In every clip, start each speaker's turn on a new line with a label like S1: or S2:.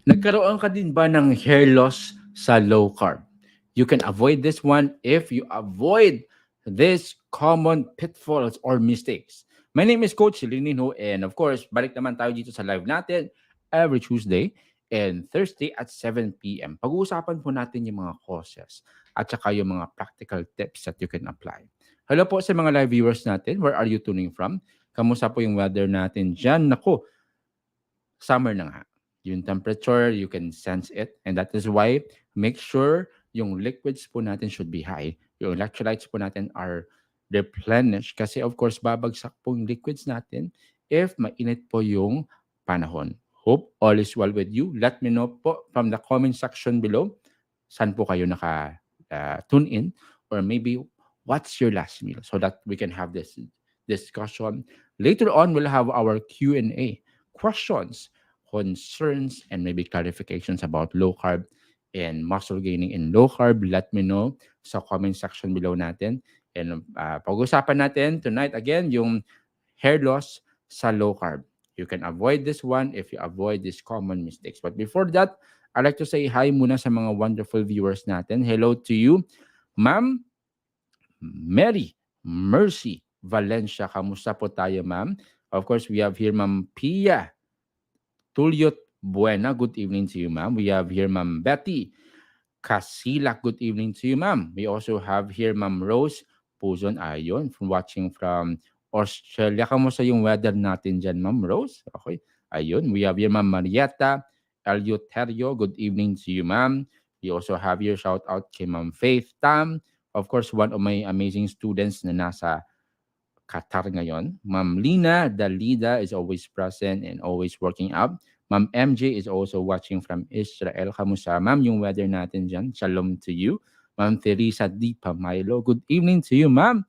S1: Nagkaroon ka din ba ng hair loss sa low carb? You can avoid this one if you avoid these common pitfalls or mistakes. My name is Coach Linino, and of course, balik naman tayo dito sa live natin every Tuesday and Thursday at 7 p.m. Pag-uusapan po natin yung mga causes at saka yung mga practical tips that you can apply. Hello po sa mga live viewers natin. Where are you tuning from? Kamusta po yung weather natin dyan? Naku, summer na nga. Yung temperature, you can sense it. And that is why, make sure yung liquids po natin should be high. Yung electrolytes po natin are replenished. Kasi of course, babagsak po yung liquids natin if mainit po yung panahon. Hope all is well with you. Let me know po from the comment section below saan po kayo tune in, or maybe what's your last meal, so that we can have this discussion. Later on, we'll have our Q&A questions, concerns, and maybe clarifications about low carb and muscle gaining in low carb. Let me know sa comment section below natin. And pag-usapan natin tonight again yung hair loss sa low carb. You can avoid this one if you avoid these common mistakes. But before that, I'd like to say hi muna sa mga wonderful viewers natin. Hello to you, Ma'am Mary Mercy Valencia. Kamusta po tayo, ma'am? Of course, we have here Ma'am Pia Tulyot Buena. Good evening to you, ma'am. We have here Ma'am Betty Casilak. Good evening to you, ma'am. We also have here Ma'am Rose Puzon Ayon from watching from Australia. Kamusta yung weather natin dyan, Ma'am Rose? Okay. Ayun. We have here Ma'am Marietta Eleuterio. Good evening to you, ma'am. We also have here shout out kay Ma'am Faith Tam. Of course, one of my amazing students na nasa Qatar ngayon. Ma'am Lina Dalida is always present and always working out. Ma'am MJ is also watching from Israel. Kamusta, ma'am? Yung weather natin dyan. Shalom to you. Ma'am Teresa Di Pamilo. Good evening to you, ma'am.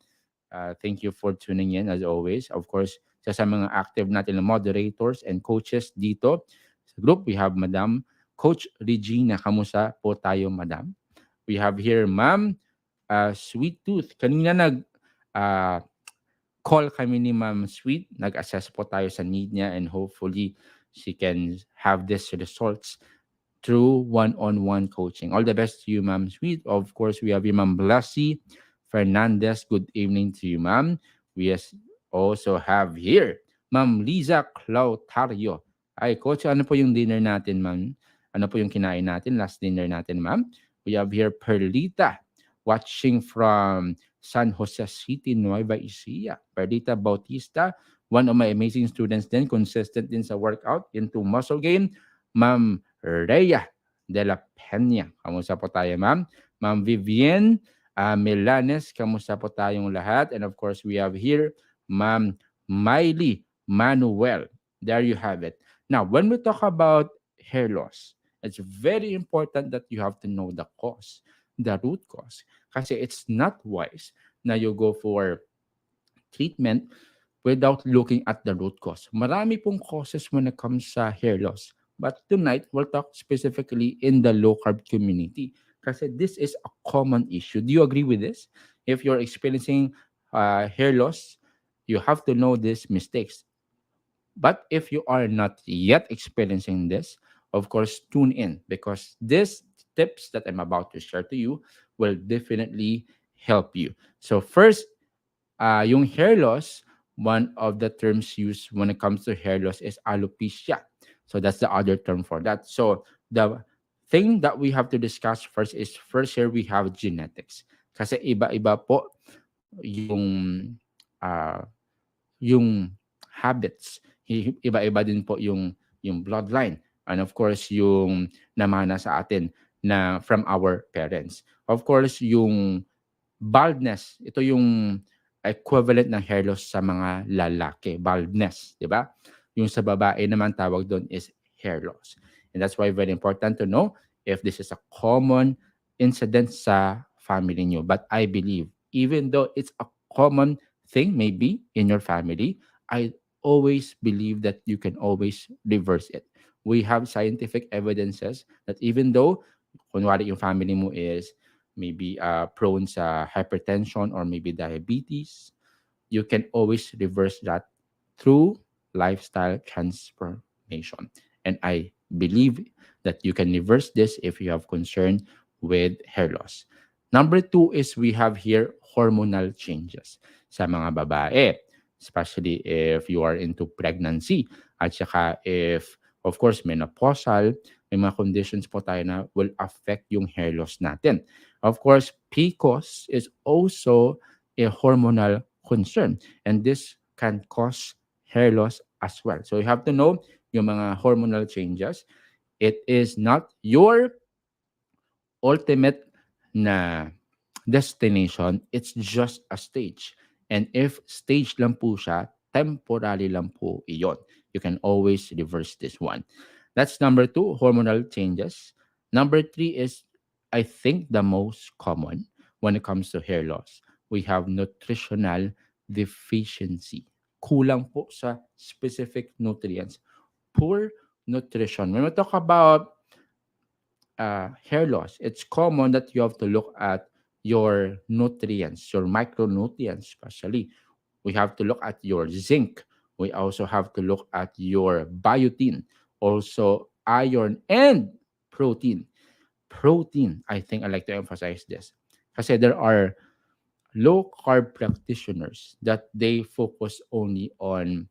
S1: Thank you for tuning in as always. Of course, sa mga active natin na moderators and coaches dito sa group, we have Madam Coach Regina. Kamusta po tayo, Madam? We have here Ma'am Sweet Tooth. Kanina uh, call kami ni Ma'am Sweet. Nag-assess po tayo sa need niya, and hopefully she can have these results through one-on-one coaching. All the best to you, Ma'am Sweet. Of course, we have you, Ma'am Blassie Fernandez. Good evening to you, ma'am. We also have here Ma'am Liza Clautario. Ay, Coach, ano po yung dinner natin, ma'am? Ano po yung kinain natin? Last dinner natin, ma'am. We have here Perlita watching from San Jose City, Nueva Ecija. Perlita Bautista, one of my amazing students din, consistent din sa workout into muscle gain. Ma'am Rhea de la Peña. Kamusta po tayo, ma'am? Ma'am Vivienne Milanes, kamusta po tayong lahat? And of course, we have here Ma'am Miley Manuel. There you have it. Now, when we talk about hair loss, it's very important that you have to know the cause, the root cause. Kasi it's not wise na you go for treatment without looking at the root cause. Marami pong causes when it comes sa hair loss. But tonight, we'll talk specifically in the low-carb community. Kasi this is a common issue. Do you agree with this? If you're experiencing hair loss, you have to know these mistakes. But if you are not yet experiencing this, of course, tune in, because these tips that I'm about to share to you will definitely help you. So first, yung hair loss, one of the terms used when it comes to hair loss is alopecia. So that's the other term for that. So the thing that we have to discuss first is, first here we have genetics. Kasi iba-iba po yung uh, yung habits. Iba-iba din po yung bloodline. And of course, yung namana sa atin na from our parents. Of course, yung baldness, ito yung equivalent ng hair loss sa mga lalaki, baldness, di ba? Yung sa babae naman tawag doon is hair loss. And that's why very important to know if this is a common incident sa family nyo. But I believe, even though it's a common thing maybe in your family, I always believe that you can always reverse it. We have scientific evidences that even though kunwari yung family mo is maybe prone sa hypertension or maybe diabetes, you can always reverse that through lifestyle transformation. And I believe that you can reverse this if you have concern with hair loss. Number two is we have here hormonal changes sa mga babae, especially if you are into pregnancy at saka if, of course, menopausal, may mga conditions po tayo na will affect yung hair loss natin. Of course, PCOS is also a hormonal concern and this can cause hair loss as well. So you have to know yung mga hormonal changes. It is not your ultimate na destination, it's just a stage. And if stage lang po siya, temporary lang po iyon. You can always reverse this one. That's number two, hormonal changes. Number three is, I think, the most common when it comes to hair loss. We have nutritional deficiency. Kulang po sa specific nutrients. Poor nutrition. When we talk about hair loss, it's common that you have to look at your nutrients, your micronutrients, especially. We have to look at your zinc. We also have to look at your biotin, also iron and protein. Protein, I think I like to emphasize this. Kasi there are low carb practitioners that they focus only on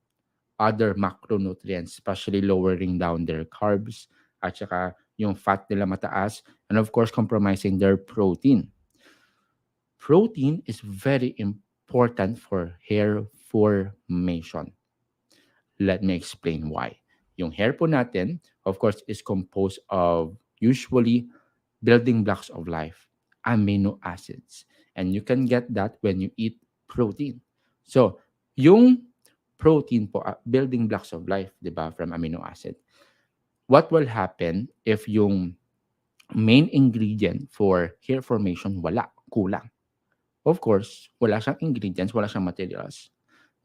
S1: other macronutrients, especially lowering down their carbs at saka yung fat nila mataas and of course compromising their protein. Protein is very important for hair formation. Let me explain why. Yung hair po natin, of course, is composed of usually building blocks of life, amino acids. And you can get that when you eat protein. So, yung protein po, building blocks of life, di ba, from amino acid. What will happen if yung main ingredient for hair formation wala, kulang? Of course, wala siyang ingredients, wala siyang materials.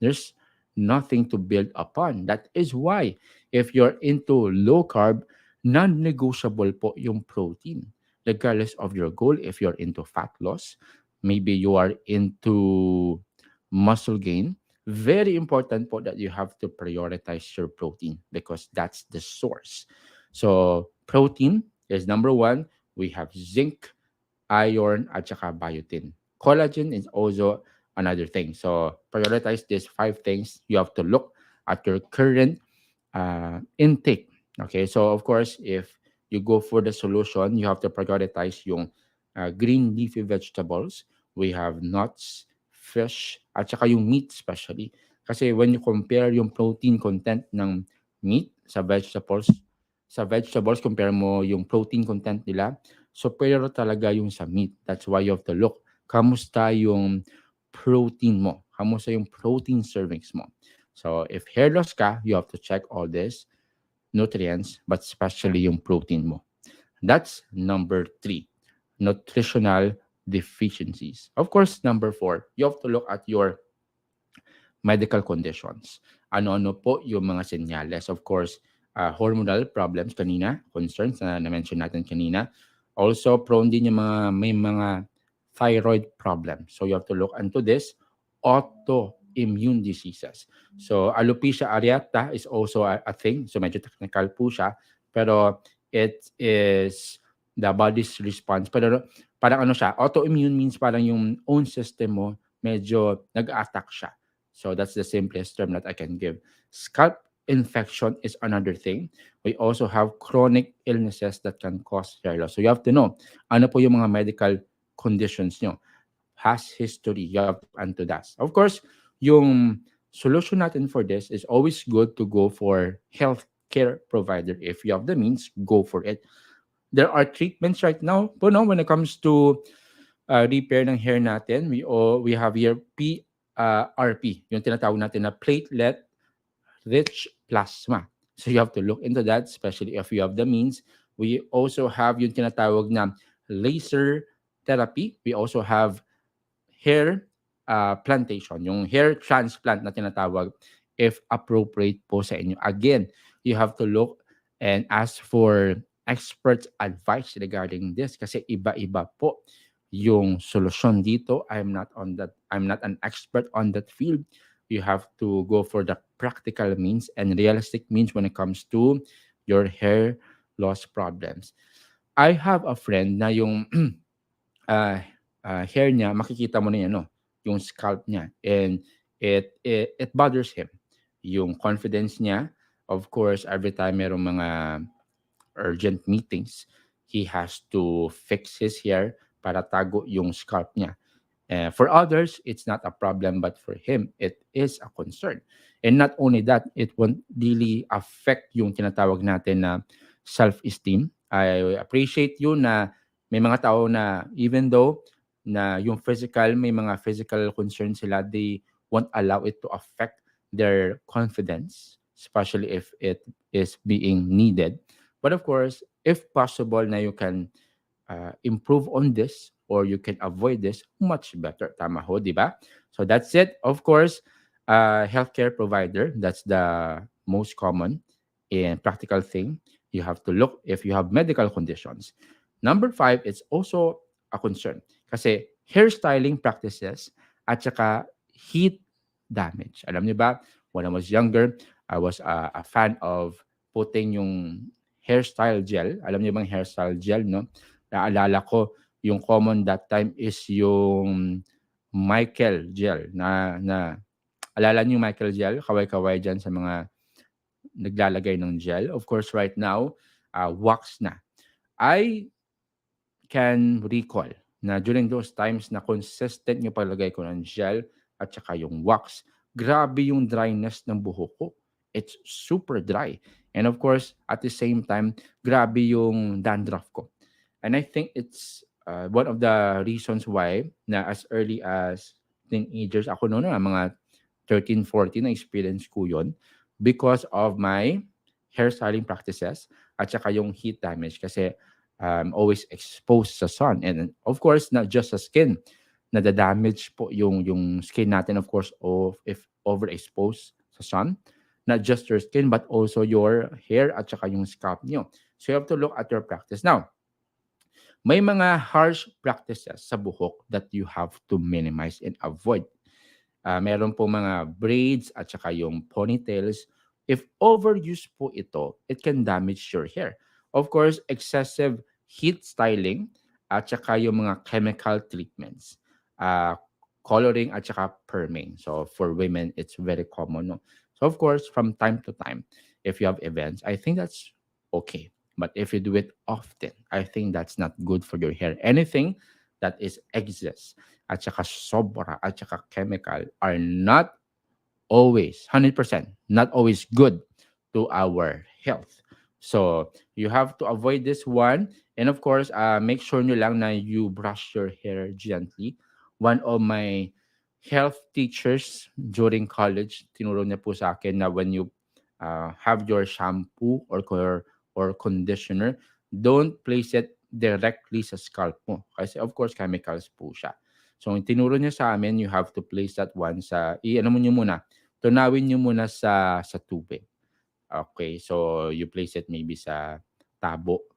S1: There's nothing to build upon. That is why if you're into low carb, non-negotiable po yung protein. Regardless of your goal, if you're into fat loss, maybe you are into muscle gain, very important po that you have to prioritize your protein because that's the source. So protein is number one. We have zinc, iron, at saka biotin. Collagen is also another thing. So prioritize these five things. You have to look at your current intake. Okay, so of course, if you go for the solution, you have to prioritize yung green leafy vegetables. We have nuts, fish, at saka yung meat especially. Kasi when you compare yung protein content ng meat sa vegetables, compare mo yung protein content nila, superior talaga yung sa meat. That's why you have to look, kamusta yung protein mo? Kamusta yung protein servings mo? So, if hair loss ka, you have to check all this nutrients, but especially yung protein mo. That's number three, nutritional deficiencies. Of course, number four, you have to look at your medical conditions. Ano-ano po yung mga senyales? Of course, hormonal problems kanina, concerns na na-mention natin kanina. Also, prone din yung may mga thyroid problems. So, you have to look into this. Autoimmune diseases. So, alopecia areata is also a thing. So, medyo technical po siya. Pero, it is the body's response. Pero, parang ano siya, autoimmune means parang yung own system mo, medyo nag-attack siya. So, that's the simplest term that I can give. Scalp infection is another thing. We also have chronic illnesses that can cause hair loss. So, you have to know, ano po yung mga medical conditions nyo. Has history, you have to look into that. Of course, yung solution natin for this is always good to go for healthcare provider. If you have the means, go for it. There are treatments right now po, no, when it comes to repair ng hair natin. We have here PRP, yung tinatawag natin na platelet-rich plasma. So you have to look into that, especially if you have the means. We also have yung tinatawag na laser therapy. We also have hair plantation, yung hair transplant na tinatawag if appropriate po sa inyo. Again, you have to look and ask for expert advice regarding this kasi iba-iba po yung solusyon dito. I'm not an expert on that field. You have to go for the practical means and realistic means when it comes to your hair loss problems. I have a friend na yung ah, hair niya, makikita mo na yan, no? Yung scalp niya. And it bothers him. Yung confidence niya, of course, every time merong mga urgent meetings, he has to fix his hair para tago yung scalp niya. For others, it's not a problem, but for him, it is a concern. And not only that, it won't really affect yung tinatawag natin na self-esteem. I appreciate you na may mga tao na even though na yung physical, may mga physical concerns sila, they won't allow it to affect their confidence, especially if it is being needed. But of course, if possible na you can improve on this or you can avoid this, much better. Tama ho, di ba? So that's it. Of course, healthcare provider, that's the most common and practical thing. You have to look if you have medical conditions. Number five, it's also a concern. Kasi hairstyling practices at saka heat damage. Alam niyo ba, when I was younger, I was a fan of putting yung hairstyle gel. Alam niyo bang hairstyle gel, no? Naalala ko, yung common that time is yung Michael gel na alala niyo yung Michael gel, kaway-kaway dyan sa mga naglalagay ng gel. Of course, right now, wax na. I can recall na during those times na consistent yung paglagay ko ng gel at saka yung wax, grabe yung dryness ng buhok ko. It's super dry. And of course, at the same time, grabe yung dandruff ko. And I think it's one of the reasons why na as early as teenagers, ako noon na mga 13, 14, na experience ko yun because of my hairstyling practices at saka yung heat damage kasi always exposed sa sun. And of course, not just sa skin, nadadamage po yung skin natin, of course, of if overexposed sa sun. Not just your skin, but also your hair at saka yung scalp nyo. So you have to look at your practice. Now, may mga harsh practices sa buhok that you have to minimize and avoid. Meron po mga braids at saka yung ponytails. If overuse po ito, it can damage your hair. Of course, excessive heat styling at saka yung mga chemical treatments. Coloring at saka perming. So for women, it's very common. No? So of course, from time to time, if you have events, I think that's okay. But if you do it often, I think that's not good for your hair. Anything that is excess at saka sobra at saka chemical are not always 100% not always good to our health. So you have to avoid this one. And of course, make sure nyo lang na you brush your hair gently. One of my health teachers during college, tinuro niya po sa akin na when you have your shampoo or conditioner, don't place it directly sa scalp mo. Kasi of course, chemicals po siya. So, yung tinuro niya sa amin, you have to place that one sa, ano mo nyo muna, tunawin nyo muna sa tubig. Okay, so you place it maybe sa tabo.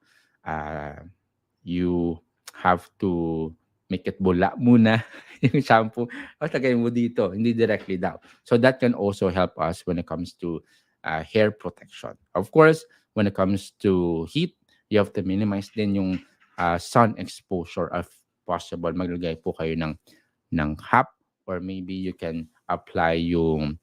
S1: You have to make it bula muna yung shampoo. O, tagay mo dito, hindi directly daw. So that can also help us when it comes to hair protection. Of course, when it comes to heat, you have to minimize din yung sun exposure if possible. Maglagay po kayo ng cap or maybe you can apply yung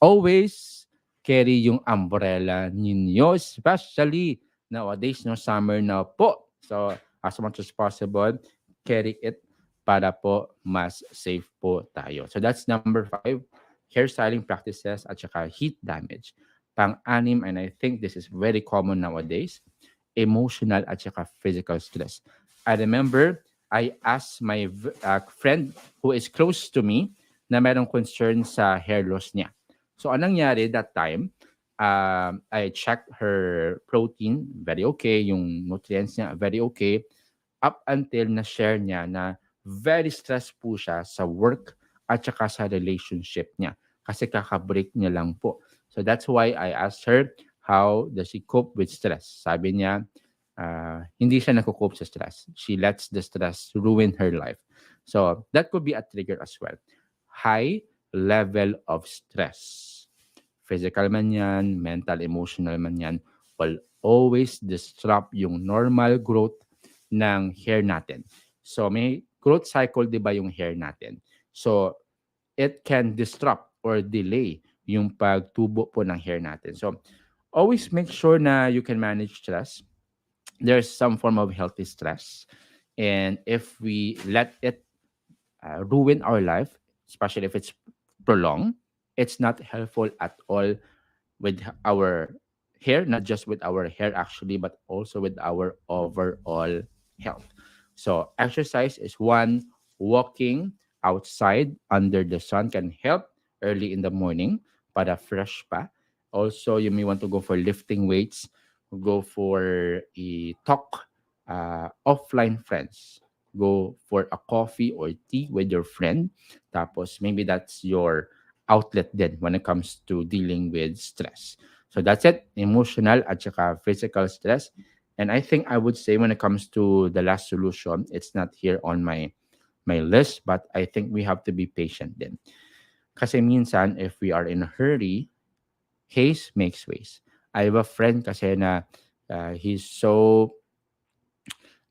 S1: always carry yung umbrella ninyo, especially nowadays, no, summer na po. So, as much as possible, carry it para po mas safe po tayo. So, that's number 5, hairstyling practices at saka heat damage. Pang-anim, and I think this is very common nowadays, emotional at saka physical stress. I remember I asked my friend who is close to me na merong concern sa hair loss niya. So, anong nangyari that time, I checked her protein, very okay. Yung nutrients niya, very okay. Up until na-share niya na very stressed po siya sa work at saka sa relationship niya. Kasi kakabreak niya lang po. So, that's why I asked her, how does she cope with stress? Sabi niya, hindi siya nakukope sa stress. She lets the stress ruin her life. So, that could be a trigger as well. High level of stress. Physical man yan, mental, emotional man yan, will always disrupt yung normal growth ng hair natin. So may growth cycle 'di ba yung hair natin. So it can disrupt or delay yung pagtubo po ng hair natin. So always make sure na you can manage stress. There's some form of healthy stress. And if we let it ruin our life, especially if it's prolonged, it's not helpful at all with our hair, not just with our hair actually, but also with our overall health. So, exercise is one. Walking outside under the sun can help early in the morning para fresh pa. Also, you may want to go for lifting weights, go for a talk, offline friends. Go for a coffee or tea with your friend. Tapos, maybe that's your outlet then when it comes to dealing with stress. So that's it, emotional at saka physical stress. And I think I would say when it comes to the last solution, it's not here on my list, but I think we have to be patient then. Kasi minsan, if we are in a hurry, haste makes waste. I have a friend kasi na he's so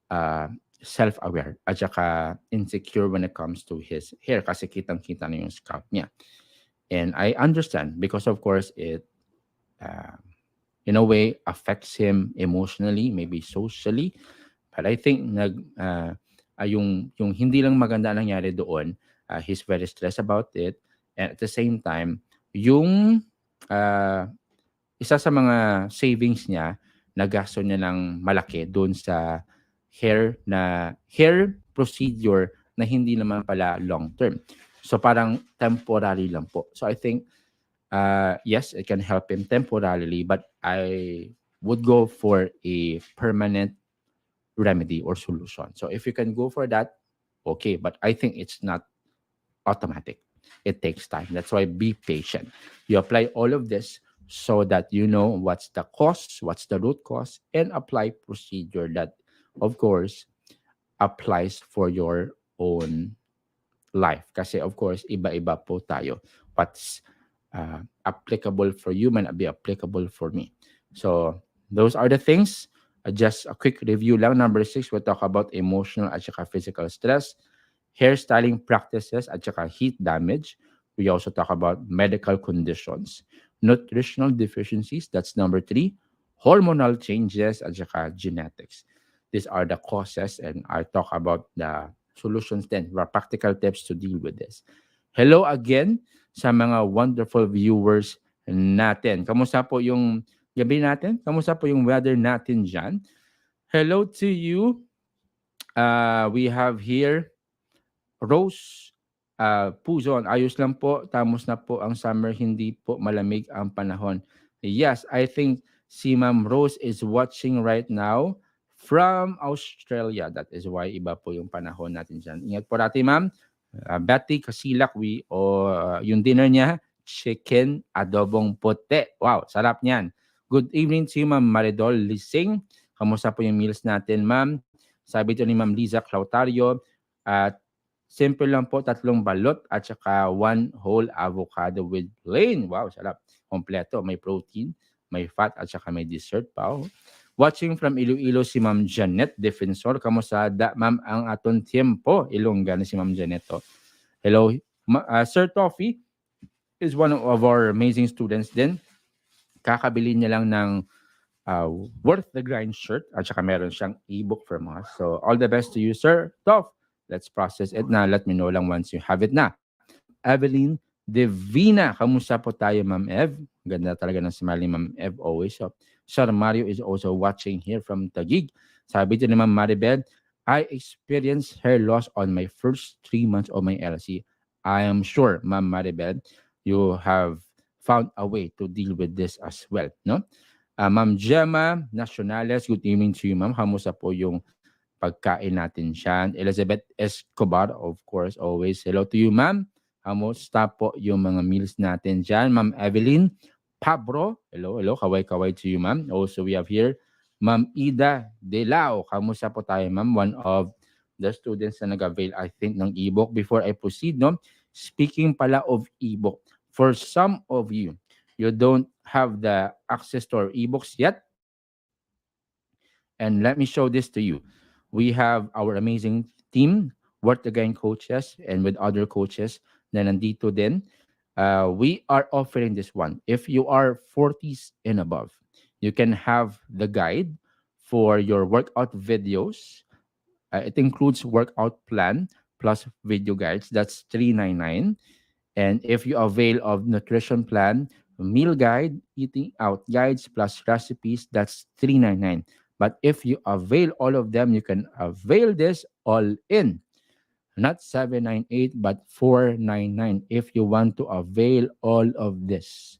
S1: uh, self-aware at saka insecure when it comes to his hair kasi kitang-kita na yung scalp niya. And I understand because of course it uh, in a way affects him emotionally, maybe socially. But I think yung hindi lang maganda nangyari doon, he's very stressed about it. And at the same time, yung uh, isa sa mga savings niya, nagasto niya ng malaki doon sa hair procedure na hindi naman pala long term. So parang temporary lang po. So I think yes, it can help him temporarily, but I would go for a permanent remedy or solution. So if you can go for that, okay. But I think it's not automatic. It takes time. That's why be patient. You apply all of this so that you know what's the cause, what's the root cause, and apply procedure that, of course, applies for your own life. Kasi of course, iba-iba po tayo. What's applicable for you might not be applicable for me. So those are the things. Just a quick review lang. Number 6, we'll talk about emotional at saka physical stress, hairstyling practices at saka heat damage. We also talk about medical conditions, nutritional deficiencies. That's number 3. Hormonal changes at saka genetics. These are the causes, and I talk about the solutions then, practical tips to deal with this. Hello again sa mga wonderful viewers natin. Kamusta po yung gabi natin? Kamusta po yung weather natin dyan? Hello to you. We have here Rose Puzon. Ayos lang po. Tamos na po ang summer. Hindi po malamig ang panahon. Yes, I think si Ma'am Rose is watching right now from Australia. That is why iba po yung panahon natin dyan. Ingat po natin, Ma'am. Betty Kasilak, yung dinner niya, chicken adobong puti. Wow, sarap niyan. Good evening to you, Ma'am Maridol Lising. Kamusta po yung meals natin, Ma'am? Sabi ito ni Ma'am Liza Clautario, at simple lang po, 3 balot at saka 1 whole avocado with plain. Wow, sarap. Kompleto. May protein, may fat at saka may dessert pa. Oh. Watching from Iloilo si Ma'am Janet Defensor. Kamusta da, Ma'am, ang aton tiempo? Ilongga si Ma'am Janet. Oh. Hello. Sir Toffee is one of our amazing students din. Kakabili niya lang ng Worth the Grind shirt at saka meron siyang ebook from us. So all the best to you, Sir Toff. Let's process it na. Let me know lang once you have it na. Ma'am Evelyn Divina. Kamusta po tayo, Ma'am Ev? Ganda talaga ng smiley, Ma'am Ev, always. So, Sir Mario is also watching here from Taguig. Sabi ito ni Ma'am Maribel, I experienced hair loss on my first 3 months of my LC. I am sure, Ma'am Maribel, you have found a way to deal with this as well, no? Ma'am Gemma Nacionales, good evening to you, Ma'am. Kamusta po yung pagkain natin siya? Elizabeth Escobar, of course, always. Hello to you, Ma'am. Kamusta po yung mga meals natin dyan? Ma'am Evelyn Pabro, hello, kaway-kaway to you, Ma'am. Also, we have here, Ma'am Ida Delao. Kamusta po tayo, Ma'am? One of the students na nag-avail, I think, ng ebook. Before I proceed, no? Speaking pala of ebook, for some of you, you don't have the access to our ebooks yet, And let me show this to you. We have our amazing team, Work Again coaches, and with other coaches na nandito din. We are offering this one. If you are 40s and above, you can have the guide for your workout videos. It includes workout plan plus video guides. That's 399. And if you avail of nutrition plan, meal guide, eating out guides plus recipes, that's 399. But if you avail all of them, you can avail this all in. Not 798 but 499 if you want to avail all of this.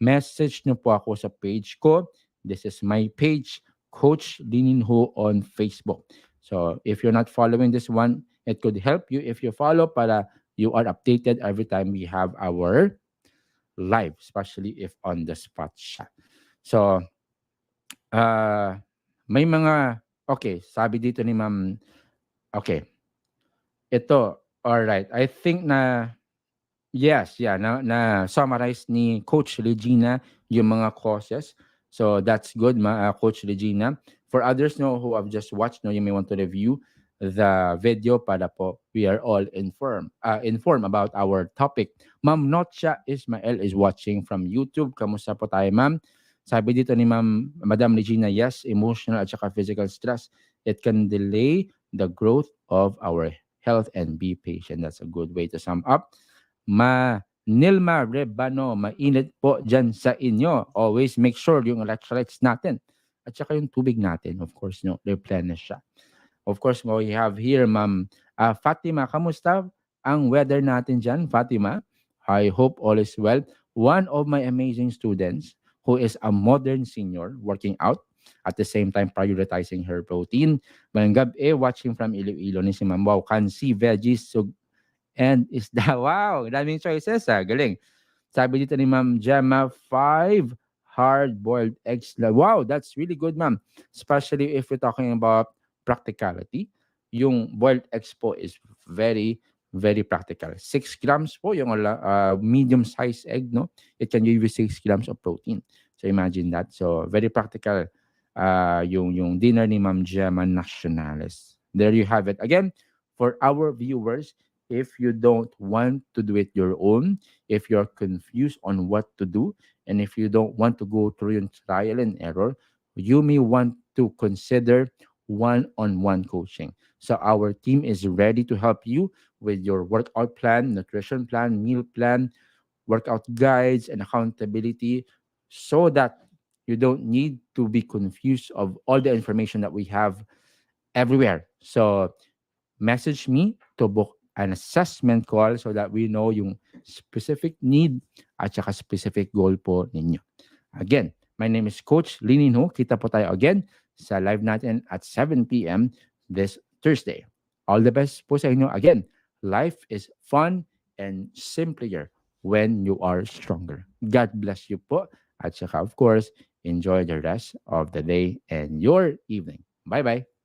S1: Message nyo po ako sa page ko. This is my page, Coach Lininho on Facebook. So if you're not following this one, it could help you if you follow para you are updated every time we have our live, especially if on the spot siya. So, uh, may mga, okay, sabi dito ni ma'am, okay, ito, alright, I think na yes, yeah, na-summarize ni Coach Regina yung mga causes. So that's good, Coach Regina. For others no, who have just watched, no, you may want to review the video para po we are all informed about our topic. Ma'am Notcha Ismael is watching from YouTube. Kamusta po tayo, ma'am? Sabi dito ni Madam Regina, yes, emotional at saka physical stress, it can delay the growth of our health and be patient. That's a good way to sum up. Nilma Rebano, mainit po dyan sa inyo. Always make sure yung electrolytes natin at saka yung tubig natin, of course, no, replenish siya. Of course, we have here, Ma'am Fatima. Kamusta ang weather natin dyan, Fatima? I hope all is well. One of my amazing students who is a modern senior working out at the same time prioritizing her protein. Manggab watching from Iloilo ni si Ma'am. Wow, can see veggies, so and is that, wow, daming choices, galing. Sabi dito ni Ma'am Gemma, 5 hard-boiled eggs. Wow, that's really good, ma'am. Especially if we're talking about practicality. Yung boiled eggs po is very, very practical. 6 grams po yung medium-sized egg, no? It can give you 6 grams of protein. So imagine that. So very practical yung dinner ni Ma'am Gemma Nacionales. There you have it. Again, for our viewers, if you don't want to do it your own, if you're confused on what to do, and if you don't want to go through your trial and error, you may want to consider one-on-one coaching. So our team is ready to help you with your workout plan, nutrition plan, meal plan, workout guides, and accountability so that you don't need to be confused of all the information that we have everywhere. So message me to book an assessment call so that we know yung specific need at saka specific goal po ninyo. Again, my name is Coach Lininho. Kita po tayo again sa live natin at 7 p.m. this Thursday. All the best po sa inyo. Again, life is fun and simpler when you are stronger. God bless you po. At saka, of course, enjoy the rest of the day and your evening. Bye-bye.